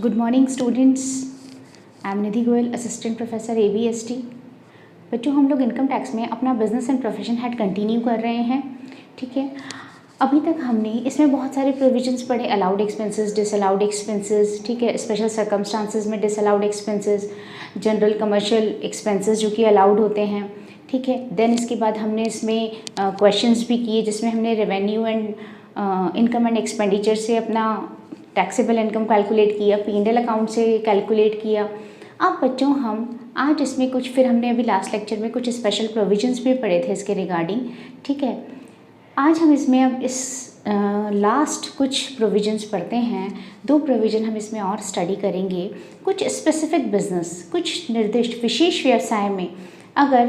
Good morning students, I am Nidhi Goyal, assistant professor ABST। बच्चों, हम लोग इनकम टैक्स में अपना business and profession head continue कर रहे हैं। ठीक है, अभी तक हमने इसमें बहुत सारे प्रोविजंस पढ़े, अलाउड एक्सपेंसेस, डिसअलाउड एक्सपेंसेस, ठीक है, स्पेशल सर्कमस्टांसेस में disallowed expenses, general commercial expenses जो कि अलाउड होते हैं। ठीक है, देन इसके बाद हमने इसमें क्वेश्चंस भी किए जिसमें हमने revenue and income and expenditure से अपना टैक्सेबल इनकम कैलकुलेट किया, P&L अकाउंट से कैलकुलेट किया। अब बच्चों हम आज इसमें कुछ, फिर हमने अभी लास्ट लेक्चर में कुछ स्पेशल प्रोविजंस भी पढ़े थे इसके रिगार्डिंग। ठीक है, आज हम इसमें अब इस लास्ट कुछ प्रोविजंस पढ़ते हैं। 2 प्रोविज़न हम इसमें और स्टडी करेंगे। कुछ स्पेसिफिक बिजनेस, कुछ निर्दिष्ट विशेष व्यवसाय में अगर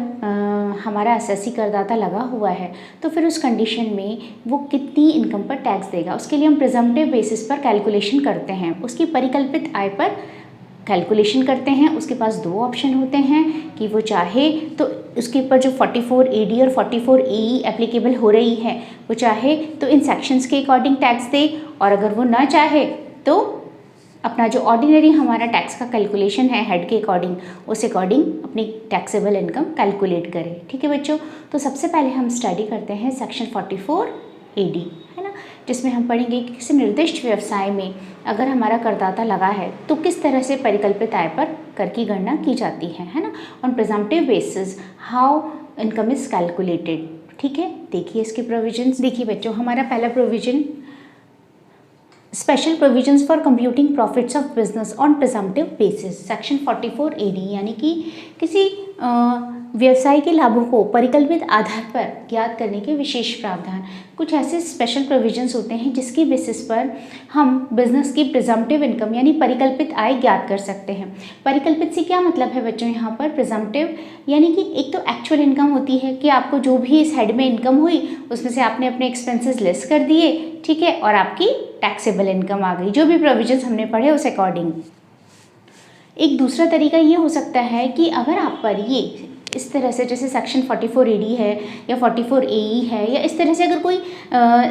हमारा SSC करदाता लगा हुआ है तो फिर उस कंडीशन में वो कितनी इनकम पर टैक्स देगा, उसके लिए हम प्रिजम्पटिव बेसिस पर कैलकुलेशन करते हैं। उसकी परिकल्पित आय पर कैलकुलेशन करते हैं। उसके पास 2 ऑप्शन होते हैं कि वो चाहे तो उसके ऊपर जो 44 AD और 44 AE एप्लीकेबल हो रही है, वो चाहे तो इन सेक्शंस के अकॉर्डिंग टैक्स दे, और अगर वो ना चाहे तो अपना जो ऑर्डिनरी हमारा टैक्स का कैलकुलेशन है हेड के अकॉर्डिंग, उस अकॉर्डिंग अपनी टैक्सेबल इनकम कैलकुलेट करें। ठीक है बच्चों, तो सबसे पहले हम स्टडी करते हैं सेक्शन 44 AD, है ना, जिसमें हम पढ़ेंगे कि किसी निर्दिष्ट व्यवसाय में अगर हमारा करदाता लगा है तो किस तरह से परिकल्पित आय पर कर की गणना की जाती है ना, on presumptive basis how income is calculated. ठीक है, देखिए इसके प्रोविजंस। देखिए बच्चों, हमारा पहला provision special provisions for computing profits of business on presumptive basis, section 44 AD, यानी कि किसी व्यवसाय के लाभों को परिकल्पित आधार पर ज्ञात करने के विशेष प्रावधान। कुछ ऐसे स्पेशल प्रोविजंस होते हैं जिसकी बेसिस पर हम बिजनेस की प्रिजम्पटिव इनकम यानी परिकल्पित आय ज्ञात कर सकते हैं। परिकल्पित से क्या मतलब है बच्चों, यहाँ पर प्रिजम्पटिव यानी कि एक तो एक्चुअल इनकम होती है कि आपको जो भी इस हेड में इनकम हुई उसमें से आपने अपने एक्सपेंसेस लेस कर दिए, ठीक है, और आपकी टैक्सेबल इनकम आ गई, जो भी प्रोविजंस हमने पढ़े उस अकॉर्डिंग। एक दूसरा तरीका ये हो सकता है कि अगर आप पर ये इस तरह से, जैसे सेक्शन 44 AD है या 44 AE है, या इस तरह से अगर कोई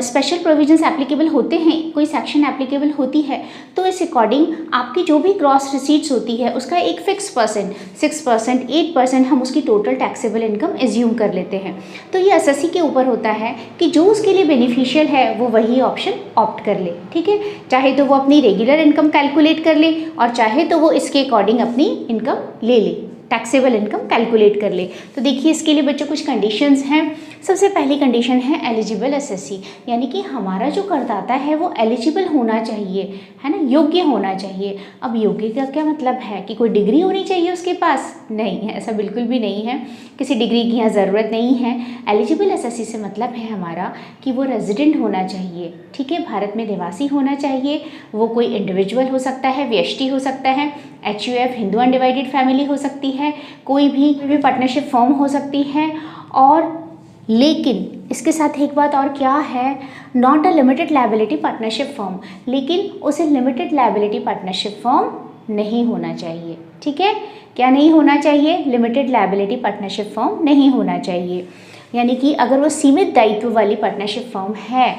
स्पेशल प्रोविजंस एप्लीकेबल होते हैं, कोई सेक्शन एप्लीकेबल होती है, तो इस अकॉर्डिंग आपकी जो भी ग्रॉस रिसीट्स होती है उसका एक फिक्स परसेंट, 6%, 8% हम उसकी टोटल टैक्सेबल इनकम एज्यूम कर लेते हैं। तो ये SSC के ऊपर होता है कि जो उसके लिए बेनिफिशियल है वो वही ऑप्शन ऑप्ट कर ले। ठीक है, चाहे तो वो अपनी रेगुलर इनकम कैलकुलेट कर ले और चाहे तो वो इसके अकॉर्डिंग अपनी इनकम ले ले, टैक्सेबल इनकम कैलकुलेट कर ले। तो देखिए इसके लिए बच्चों कुछ कंडीशंस हैं। सबसे पहली कंडीशन है एलिजिबल SSC, यानी कि हमारा जो करदाता है वो एलिजिबल होना चाहिए, है ना, योग्य होना चाहिए। अब योग्य का क्या मतलब है कि कोई डिग्री होनी चाहिए उसके पास? नहीं है, ऐसा बिल्कुल भी नहीं है, किसी डिग्री की यहाँ ज़रूरत नहीं है। एलिजिबल SSC से मतलब है हमारा कि वो रेजिडेंट होना चाहिए, ठीक है, भारत में निवासी होना चाहिए। वो कोई इंडिविजुअल हो सकता है, व्यष्टि हो सकता है, HUF हिंदू अनडिवाइडेड फैमिली हो सकती है, कोई भी पार्टनरशिप फर्म हो सकती है। और लेकिन इसके साथ एक बात और क्या है, not a limited liability partnership firm, लेकिन उसे लिमिटेड लायबिलिटी पार्टनरशिप फर्म नहीं होना चाहिए। ठीक है, क्या नहीं होना चाहिए? लिमिटेड लायबिलिटी पार्टनरशिप फर्म नहीं होना चाहिए। यानी कि अगर वो सीमित दायित्व वाली पार्टनरशिप फर्म है,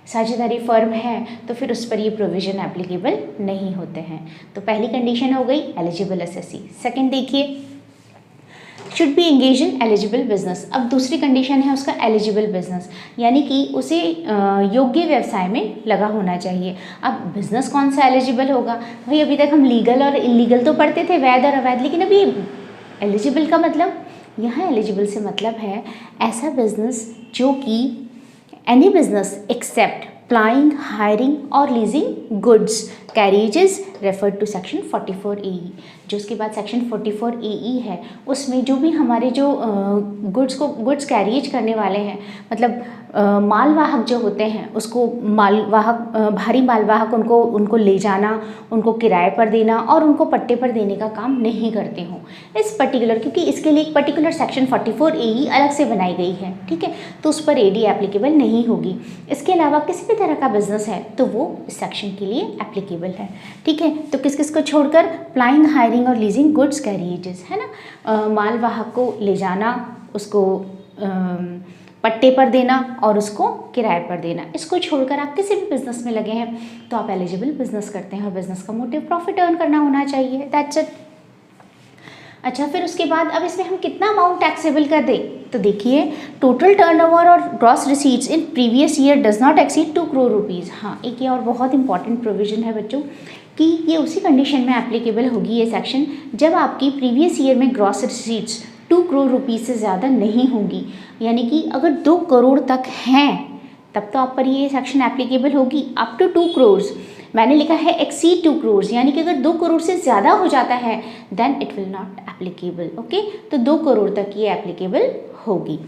साझेदारी फर्म है, तो फिर उस पर ये प्रोविज़न एप्लीकेबल नहीं होते हैं। तो पहली कंडीशन हो गई एलिजिबल SSC। सेकंड देखिए, should be engage in eligible business. अब दूसरी कंडीशन है उसका एलिजिबल बिजनेस, यानी कि उसे योग्य व्यवसाय में लगा होना चाहिए। अब बिजनेस कौन सा एलिजिबल होगा भाई? अभी तक हम लीगल और इलीगल तो पढ़ते थे, वैध और अवैध, लेकिन अभी एलिजिबल का मतलब, यहाँ एलिजिबल से मतलब है ऐसा बिजनेस जो कि any business except plying, hiring और leasing goods carriages referred to section 44 AE। जो उसके बाद सेक्शन 44 AE है उसमें जो भी हमारे जो गुड्स कैरिज करने वाले हैं, मतलब मालवाहक जो होते हैं, उसको मालवाहक, भारी मालवाहक उनको ले जाना, उनको किराए पर देना और उनको पट्टे पर देने का काम नहीं करते हों इस पर्टिकुलर, क्योंकि इसके लिए एक पर्टिकुलर सेक्शन 44 AE अलग से बनाई गई है। ठीक है, तो उस पर AD एप्लीकेबल नहीं होगी। इसके अलावा किसी भी तरह का बिजनेस है तो वो इस सेक्शन के लिए एप्लीकेबल है। ठीक है, तो किस किस को छोड़कर? प्लाइंग, हायरिंग और लीजिंग गुड्स कैरिजेस, है ना, मालवाहक को ले जाना, उसको पट्टे पर देना और उसको किराए पर देना। इसको छोड़कर आप किसी भी बिजनेस में लगे हैं तो आप एलिजिबल बिजनेस करते हैं और बिजनेस का मोटिव प्रॉफिट अर्न करना होना चाहिए। That's it. अच्छा, फिर उसके बाद अब इसमें हम कितना अमाउंट टैक्सेबल कर दें, तो देखिए टोटल टर्नओवर और gross receipts in previous year does not exceed 2 crore rupees. हाँ, एक ये और बहुत इंपॉर्टेंट प्रोविजन है बच्चों कि ये उसी कंडीशन में एप्लीकेबल होगी ये सेक्शन जब आपकी प्रीवियस ईयर में ग्रॉस रिसीट्स 2 करोड़ रुपीज़ से ज़्यादा नहीं होंगी। यानी कि अगर 2 करोड़ तक हैं तब तो आप पर ये सेक्शन एप्लीकेबल होगी। अप टू 2 करोड़, मैंने लिखा है एक्सीड 2 करोड़, यानी कि अगर 2 करोड़ से ज़्यादा हो जाता है then it will not applicable. Okay, तो 2 करोड़ तक ये एप्लीकेबल होगी।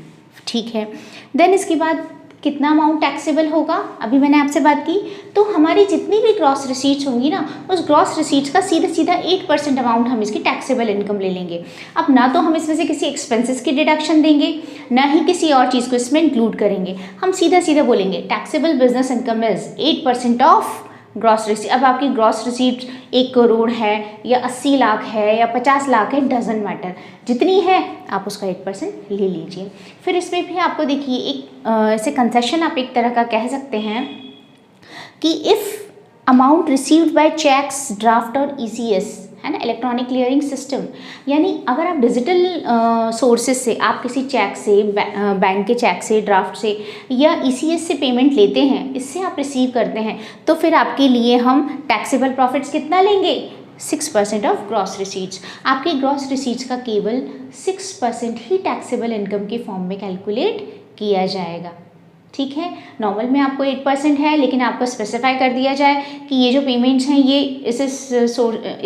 ठीक है, देन इसके बाद कितना अमाउंट टैक्सेबल होगा, अभी मैंने आपसे बात की। तो हमारी जितनी भी ग्रॉस रिसीट्स होंगी ना, उस ग्रॉस रिसीट्स का सीधा सीधा 8% अमाउंट हम इसकी टैक्सेबल इनकम ले लेंगे। अब ना तो हम इसमें से किसी एक्सपेंसेस की डिडक्शन देंगे, ना ही किसी और चीज़ को इसमें इंक्लूड करेंगे। हम सीधा सीधा बोलेंगे taxable business income is 8% of gross receipt. अब आपकी ग्रॉस रिसीट 1 करोड़ है या 80 लाख है या 50 लाख है, डजेंट मैटर, जितनी है आप उसका 8% ले लीजिए। फिर इसमें भी आपको देखिए एक ऐसे कंसेशन आप एक तरह का कह सकते हैं कि if amount received by cheques, draft और ECS, है ना, इलेक्ट्रॉनिक क्लियरिंग सिस्टम, यानी अगर आप डिजिटल सोर्सेज से, आप किसी चेक से, बैंक के चेक से, ड्राफ्ट से या ECS से पेमेंट लेते हैं, इससे आप रिसीव करते हैं, तो फिर आपके लिए हम टैक्सेबल प्रॉफिट्स कितना लेंगे, 6% ऑफ ग्रॉस रिसीट्स। आपकी ग्रॉस रिसीट्स का केवल 6% ही टैक्सेबल इनकम के फॉर्म में कैलकुलेट किया जाएगा। ठीक है, नॉर्मल में आपको 8% है, लेकिन आपको स्पेसिफाई कर दिया जाए कि ये जो पेमेंट्स हैं ये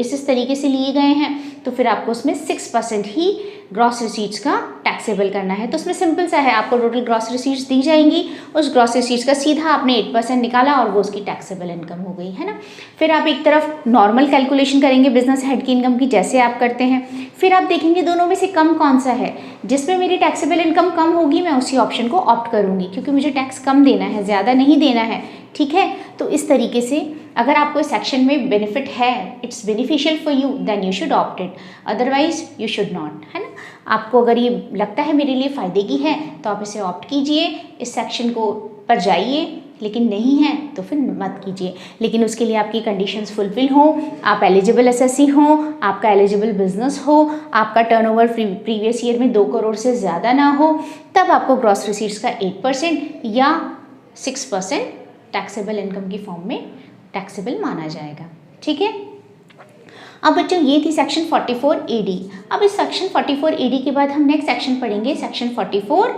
इस तरीके से लिए गए हैं, तो फिर आपको उसमें 6% ही ग्रॉस रिसीट्स का टैक्सेबल करना है। तो उसमें सिंपल सा है, आपको टोटल ग्रॉस रिसीट्स दी जाएंगी, उस ग्रॉस रिसीट्स का सीधा आपने 8% निकाला और वो उसकी टैक्सेबल इनकम हो गई, है ना। फिर आप एक तरफ नॉर्मल कैलकुलेशन करेंगे बिजनेस हेड की इनकम की, जैसे आप करते हैं। फिर आप देखेंगे दोनों में से कम कौन सा है, जिसमें मेरी टैक्सेबल इनकम कम होगी मैं उसी ऑप्शन को ऑप्ट करूँगी, क्योंकि मुझे टैक्स कम देना है, ज़्यादा नहीं देना है। ठीक है, तो इस तरीके से अगर आपको इस सेक्शन में बेनिफिट है, it's beneficial for you, then you should opt it, otherwise you should not, है ना। आपको अगर ये लगता है मेरे लिए फ़ायदे की है तो आप इसे ऑप्ट कीजिए, इस सेक्शन को पर जाइए, लेकिन नहीं है तो फिर मत कीजिए। लेकिन उसके लिए आपकी कंडीशंस फुलफिल हो, आप एलिजिबल एसएससी हो, आपका एलिजिबल बिजनेस हो, आपका टर्नओवर प्रीवियस ईयर में 2 करोड़ से ज़्यादा ना हो, तब आपको ग्रॉस रिसीट्स का 8% या 6% टैक्सेबल इनकम की फॉर्म में टैक्सेबल माना जाएगा। ठीक है, अब बच्चों ये थी सेक्शन 44 AD। अब इस सेक्शन 44 AD के बाद हम नेक्स्ट सेक्शन पढ़ेंगे सेक्शन 44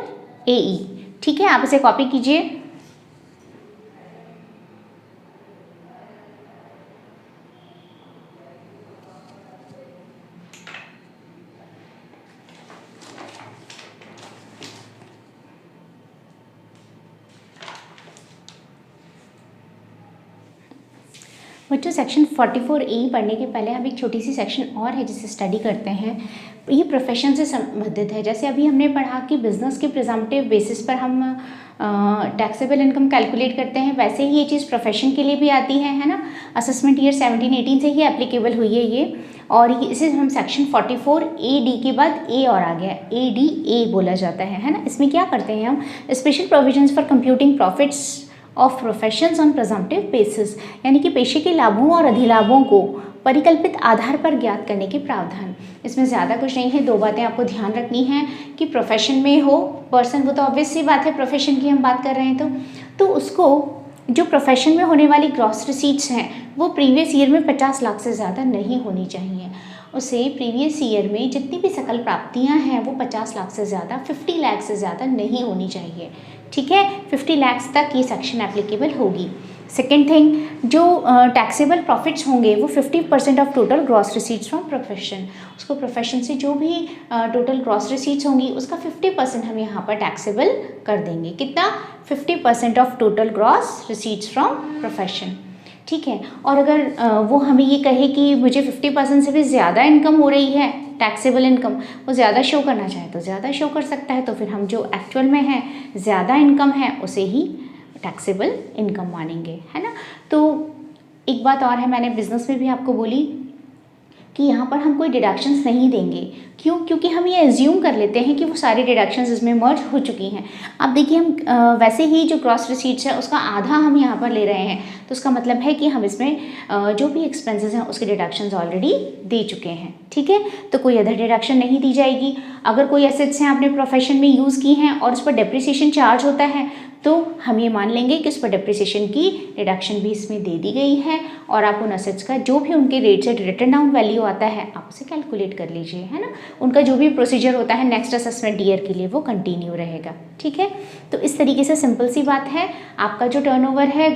AE। ठीक है, आप इसे कॉपी कीजिए। बच्चों सेक्शन 44A पढ़ने के पहले हम एक छोटी सी सेक्शन और है जिसे स्टडी करते हैं। ये प्रोफेशन से संबंधित है। जैसे अभी हमने पढ़ा कि बिजनेस के प्रिजम्पटिव बेसिस पर हम टैक्सेबल इनकम कैलकुलेट करते हैं, वैसे ही ये चीज़ प्रोफेशन के लिए भी आती है ना। असेसमेंट ईयर 17-18 से ही एप्लीकेबल हुई है ये, और इसे हम सेक्शन 44 AD के बाद A और आ गया, ADA बोला जाता है ना। इसमें क्या करते हैं हम, special provisions for computing profits of professions on presumptive basis, यानी कि पेशे के लाभों और अधिलाभों को परिकल्पित आधार पर ज्ञात करने के प्रावधान। इसमें ज़्यादा कुछ नहीं है, 2 बातें आपको ध्यान रखनी है कि प्रोफेशन में हो पर्सन, वो तो ऑब्वियस सी बात है, प्रोफेशन की हम बात कर रहे हैं तो उसको जो प्रोफेशन में होने वाली ग्रॉस रिसीट्स हैं वो प्रीवियस ईयर में 50 लाख से ज़्यादा नहीं होनी चाहिए। उसे प्रीवियस ईयर में जितनी भी सकल प्राप्तियां हैं वो 50 लाख से ज़्यादा, 50 लाख से ज़्यादा नहीं होनी चाहिए। ठीक है, 50 लाख तक ये सेक्शन एप्लीकेबल होगी। सेकेंड थिंग, जो टैक्सेबल प्रॉफिट्स होंगे वो 50% of total gross receipts from profession, उसको प्रोफेशन से जो भी टोटल ग्रॉस रिसीट्स होंगी उसका 50% हम यहाँ पर टैक्सेबल कर देंगे। कितना, 50% of total gross receipts from profession. ठीक है, और अगर वो हमें ये कहे कि मुझे 50% से भी ज़्यादा इनकम हो रही है, टैक्सेबल इनकम, वो ज़्यादा शो करना चाहे तो ज़्यादा शो कर सकता है, तो फिर हम जो एक्चुअल में है ज़्यादा इनकम है उसे ही टैक्सेबल इनकम मानेंगे, है ना। तो एक बात और है, मैंने बिजनेस में भी आपको बोली कि यहाँ पर हम कोई डिडक्शंस नहीं देंगे। क्यों? क्योंकि हम ये एज्यूम कर लेते हैं कि वो सारी डिडक्शंस इसमें मर्ज हो चुकी हैं। अब देखिए हम वैसे ही जो ग्रॉस रिसीट्स है उसका आधा हम यहाँ पर ले रहे हैं, तो उसका मतलब है कि हम इसमें जो भी एक्सपेंसेस हैं उसके डिडक्शंस ऑलरेडी दे चुके हैं। ठीक है, तो कोई अदर डिडक्शन नहीं दी जाएगी। अगर कोई एसेट्स हैं आपने प्रोफेशन में यूज़ की हैं और उस पर डेप्रिसिएशन चार्ज होता है तो हम ये मान लेंगे कि उस पर डेप्रिसिएशन की डिडक्शन भी इसमें दे दी गई है, और आप उन एसेट्स का जो भी उनके रेट से रिटर्न डाउन वैल्यू आता है आप उसे कैलकुलेट कर लीजिए, है ना। उनका जो भी प्रोसीजर होता है नेक्स्ट असेसमेंट ईयर के लिए वो कंटिन्यू रहेगा। ठीक है, तो इस तरीके से सिंपल सी बात है, आपका जो टर्नओवर है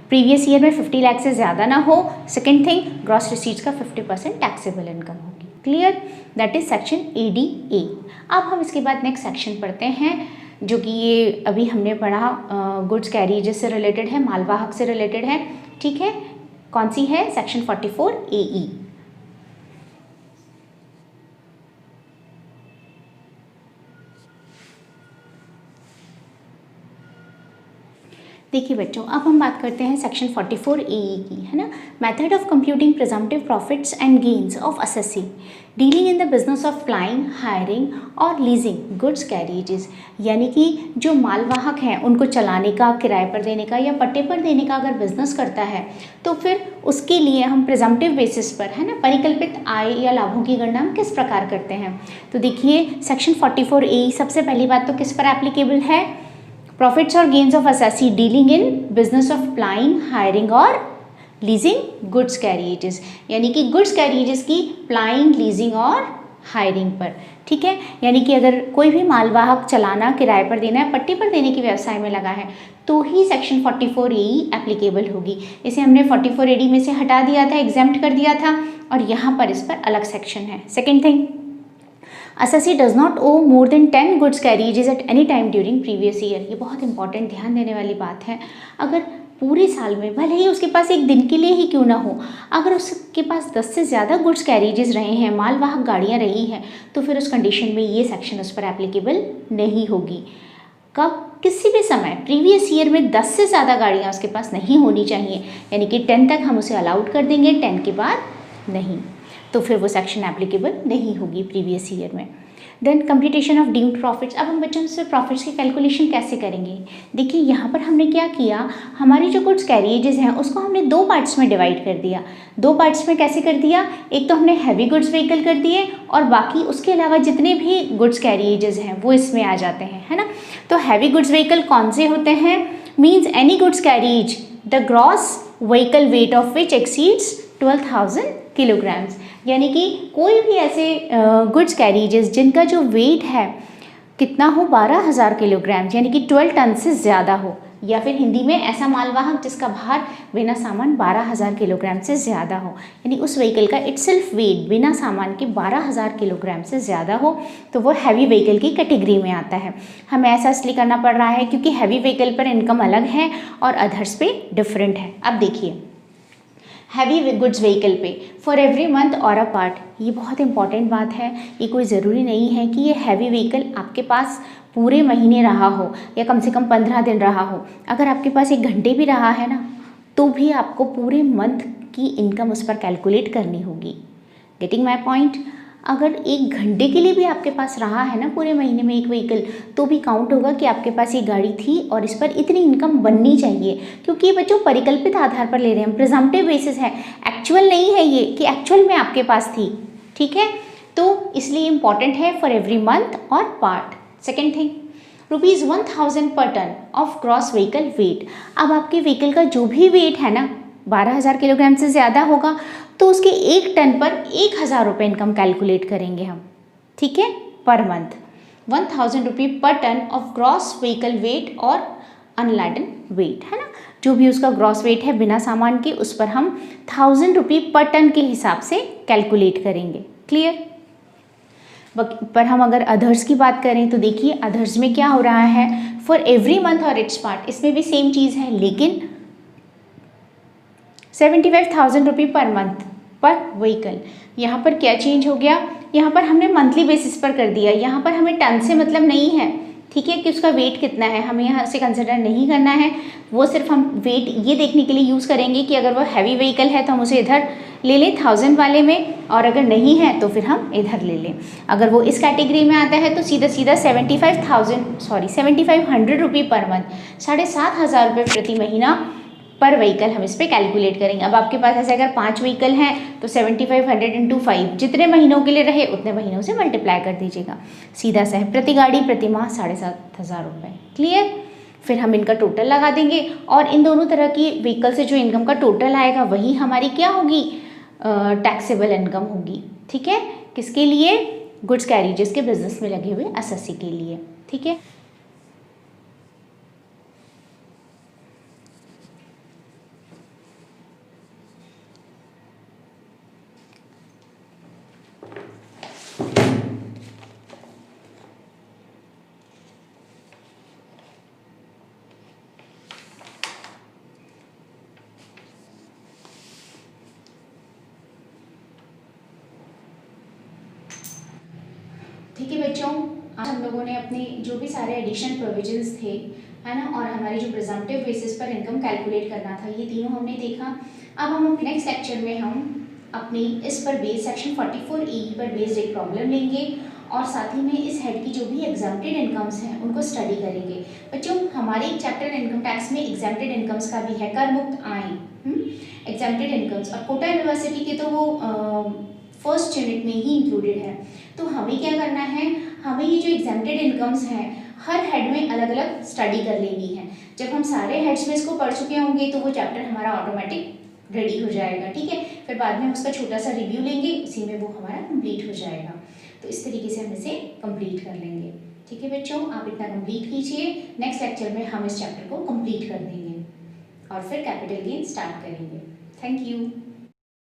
प्रीवियस ईयर में 50 लाख से ज़्यादा ना हो। सेकेंड थिंग, ग्रॉस रिसीट्स का 50% टैक्सेबल इनकम होगी। Clear, that is section ADA। अब हम इसके बाद नेक्स्ट सेक्शन पढ़ते हैं जो कि ये अभी हमने पढ़ा गुड्स कैरिजेस से रिलेटेड है, मालवाहक से रिलेटेड है। ठीक है, कौन सी है? Section 44 AE। देखिए बच्चों, अब हम बात करते हैं सेक्शन 44 AE की, है ना। Method of computing presumptive profits and gains of assessee dealing in the business of flying, hiring और लीजिंग गुड्स कैरिजेस। यानी कि जो मालवाहक हैं उनको चलाने का, किराए पर देने का या पट्टे पर देने का अगर बिजनेस करता है तो फिर उसके लिए हम प्रिजम्पटिव बेसिस पर, है ना, परिकल्पित आय या लाभों की गणना हम किस प्रकार करते हैं। तो देखिए सेक्शन 44 AE सबसे पहली बात तो किस पर एप्लीकेबल है? प्रॉफिट्स और gains of assessee dealing in business of प्लाइंग, hiring और लीजिंग गुड्स कैरिजेस, यानी कि गुड्स कैरिजेस की प्लाइंग, लीजिंग और हायरिंग पर। ठीक है, यानी कि अगर कोई भी मालवाहक चलाना, किराए पर देना है, पट्टी पर देने के व्यवसाय में लगा है तो ही सेक्शन 44 AE एप्लीकेबल होगी। इसे हमने 44 AD में से हटा दिया था, एग्जेम्प्ट कर दिया था, और यहाँ पर इस पर अलग सेक्शन है। Second thing, assessee does not owe more than 10 goods carriages at any time during previous year। ये बहुत इंपॉर्टेंट ध्यान देने वाली बात है। अगर पूरे साल में, भले ही उसके पास एक दिन के लिए ही क्यों ना हो, अगर उसके पास 10 से ज़्यादा गुड्स कैरिजेस रहे हैं, मालवाहक गाड़ियाँ रही हैं, तो फिर उस कंडीशन में ये सेक्शन उस पर एप्लीकेबल नहीं होगी। कब? किसी भी समय प्रीवियस ईयर में 10 से ज़्यादा गाड़ियाँ उसके पास नहीं होनी चाहिए, यानी कि 10 तक हम उसे अलाउड कर देंगे, 10 के बाद नहीं, तो फिर वो सेक्शन एप्लीकेबल नहीं होगी प्रीवियस ईयर में। Then computation of dude profits. अब हम बच्चों से प्रॉफिट्स की कैलकुलेशन कैसे करेंगे? देखिए यहाँ पर हमने क्या किया, हमारी जो गुड्स कैरिजेज हैं उसको हमने 2 पार्ट्स में डिवाइड कर दिया। 2 पार्ट्स में कैसे कर दिया? एक तो हमने हैवी गुड्स व्हीकल कर दिए और बाकी उसके अलावा जितने भी गुड्स कैरिजेज हैं वो इसमें आ जाते हैं, है ना। तो हैवी गुड्स व्हीकल कौन से होते हैं? Means any goods carriage the gross vehicle weight of which exceeds 12,000 kilograms, यानी कि कोई भी ऐसे गुड्स कैरिजेस जिनका जो वेट है कितना हो, 12,000 किलोग्राम, यानी कि 12 टन से ज़्यादा हो, या फिर हिंदी में ऐसा मालवाहक जिसका भार बिना सामान 12,000 किलोग्राम से ज़्यादा हो, यानी उस व्हीकल का इटसेल्फ वेट बिना सामान के 12,000 किलोग्राम से ज़्यादा हो, तो वो हैवी व्हीकल की कैटेगरी में आता है। हमें ऐसा इसलिए करना पड़ रहा है क्योंकि हैवी व्हीकल पर इनकम अलग है और अदर्स पे डिफरेंट है। अब देखिए हैवी गुड्स व्हीकल पे फॉर एवरी मंथ और अ पार्ट, ये बहुत इंपॉर्टेंट बात है। ये कोई ज़रूरी नहीं है कि ये हैवी व्हीकल आपके पास पूरे महीने रहा हो या कम से कम 15 दिन रहा हो। अगर आपके पास 1 घंटे भी रहा है ना, तो भी आपको पूरे मंथ की इनकम उस पर कैलकुलेट करनी होगी। Getting my point? अगर 1 घंटे के लिए भी आपके पास रहा है ना पूरे महीने में एक व्हीकल, तो भी काउंट होगा कि आपके पास ये गाड़ी थी और इस पर इतनी इनकम बननी चाहिए, क्योंकि ये बच्चों परिकल्पित आधार पर ले रहे हैं, प्रिजम्पटिव बेसिस है, एक्चुअल नहीं है ये कि एक्चुअल में आपके पास थी। ठीक है, तो इसलिए इंपॉर्टेंट है फॉर एवरी मंथ और पार्ट। सेकेंड थिंग, ₹1000 पर ton of gross vehicle weight. अब आपके व्हीकल का जो भी वेट है ना 12,000 किलोग्राम से ज़्यादा होगा, तो उसके 1 टन पर 1,000 रुपये इनकम कैलकुलेट करेंगे हम। ठीक है, पर मंथ 1000 रुपये पर ton of gross vehicle weight और अनलैडन वेट, है ना। जो भी उसका ग्रॉस वेट है बिना सामान के, उस पर हम 1000 रुपये पर टन के हिसाब से कैलकुलेट करेंगे। क्लियर? पर हम अगर अदर्स की बात करें तो देखिए अदर्स में क्या हो रहा है, फॉर एवरी मंथ और इट्स पार्ट, इसमें भी सेम चीज़ है, लेकिन 75,000 रुपये पर मंथ पर व्हीकल। यहाँ पर क्या चेंज हो गया, यहाँ पर हमने मंथली बेसिस पर कर दिया। यहाँ पर हमें टन से मतलब नहीं है, ठीक है, कि उसका वेट कितना है, हमें यहाँ से कंसिडर नहीं करना है। वो सिर्फ हम वेट ये देखने के लिए यूज़ करेंगे कि अगर वो हैवी व्हीकल है तो हम उसे इधर ले लें 1000 वाले में, और अगर नहीं है तो फिर हम इधर ले लें। अगर वो इस कैटेगरी में आता है तो सीधा सीधा 7500 रुपये पर मंथ, 7500 रुपये प्रति महीना पर व्हीकल हम इस पर कैलकुलेट करेंगे। अब आपके पास ऐसे अगर 5 व्हीकल हैं तो 7500 इंटू 5, जितने महीनों के लिए रहे उतने महीनों से मल्टीप्लाई कर दीजिएगा, सीधा सा है। प्रति गाड़ी प्रति माह 7500 रुपये। क्लियर? फिर हम इनका टोटल लगा देंगे और इन दोनों तरह की व्हीकल से जो इनकम का टोटल आएगा वही हमारी क्या होगी, टैक्सेबल इनकम होगी। ठीक है? किसके लिए? गुड्स कैरियर्स के बिजनेस में लगे हुए एसएससी के लिए। ठीक है? ठीक है बच्चों, आज हम लोगों ने अपने जो भी सारे एडिशन प्रोविजंस थे, है ना, और हमारी जो प्रिजम्पटिव बेसिस पर इनकम कैलकुलेट करना था, ये तीनों हमने देखा। अब हम नेक्स्ट लेक्चर में हम अपनी इस पर बेस्ड सेक्शन 44E पर बेस्ड एक प्रॉब्लम लेंगे और साथ ही में इस हेड की जो भी एग्जाम्प्टेड इनकम्स हैं उनको स्टडी करेंगे। बच्चों, हमारे चैप्टर इनकम टैक्स में एग्जाम्प्टेड इनकम्स का भी है, कर मुक्त आय, एग्जाम्प्टेड इनकम्स, और कोटा यूनिवर्सिटी के तो वो फर्स्ट यूनिट में ही इंक्लूडेड है। तो हमें क्या करना है, हमें ये जो एग्जाम्प्टेड इनकम्स हैं हर हेड में अलग अलग स्टडी कर लेनी है। जब हम सारे हेड्स में इसको पढ़ चुके होंगे तो वो चैप्टर हमारा ऑटोमेटिक रेडी हो जाएगा। ठीक है? फिर बाद में हम उसका छोटा सा रिव्यू लेंगे, उसी में वो हमारा कंप्लीट हो जाएगा। तो इस तरीके से हम इसे कंप्लीट कर लेंगे। ठीक है बच्चों, आप इतना कंप्लीट कीजिए। नेक्स्ट लेक्चर में हम इस चैप्टर को कंप्लीट कर देंगे और फिर कैपिटल गेन स्टार्ट करेंगे। Thank you.